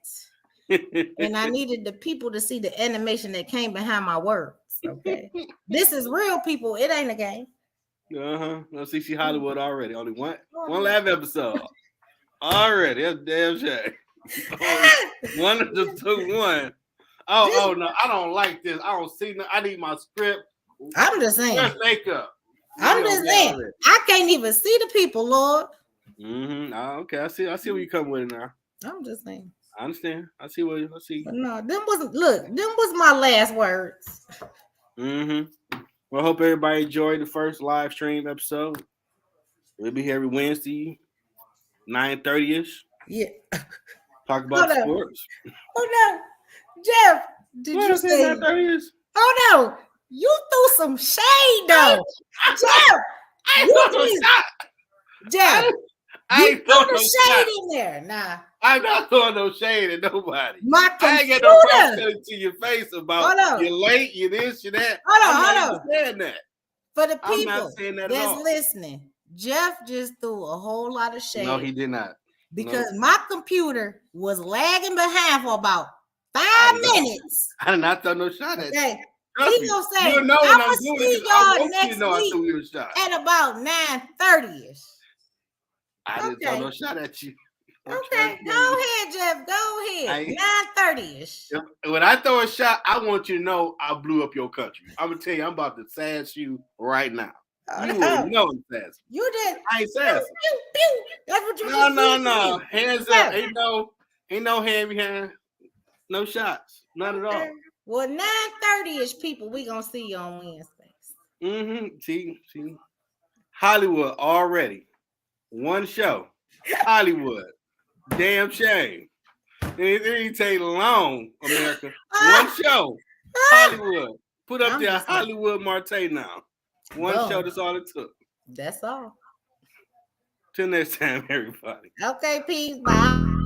And I needed the people to see the animation that came behind my words. Okay. This is real people. It ain't a game. Let's see Hollywood already. Only one live episode. Already. That's damn shame. One of the two one. Oh no, I don't like this. I don't see no. I need my script. I'm just saying. Just makeup. I'm just saying. I can't even see the people, Lord. Oh, okay. I see where you come with it now. I'm just saying. I understand. I see what you see. But no, them was my last words. Well, I hope everybody enjoyed the first live stream episode. We'll be here every Wednesday, 9:30ish. Yeah. Talk about sports. Oh no, Jeff, did you say 9:30ish? Oh no, you threw some shade though. Jeff, you threw Jeff. You threw the shade in there. Nah. I'm not throwing no shade at nobody. My computer. I ain't got no problem telling to your face about you're late, you're this, you're that. Hold on. Saying that. For the people that's listening, Jeff just threw a whole lot of shade. No, he did not. Because my computer was lagging behind for about 5 minutes. I did not throw no shot at you. He gonna say, you know I'm gonna see y'all next week at about 9:30ish. I didn't throw no shot at you. Okay, go ahead, Jeff. Go ahead. 9:30ish. When I throw a shot, I want you to know I blew up your country. I'm gonna tell you, I'm about to sass you right now. You will know I'm sassy. You did. I ain't sassy. That's what you did. No. Hands up. Ain't no hand behind. No shots. None at all. Well, 9:30-ish people, we gonna see you on Wednesdays. See, Hollywood already. One show. Hollywood. Damn shame. It didn't take long, America. One show. Hollywood. Put up there Hollywood Marte now. One show, that's all it took. That's all. Till next time, everybody. Okay, peace. Bye.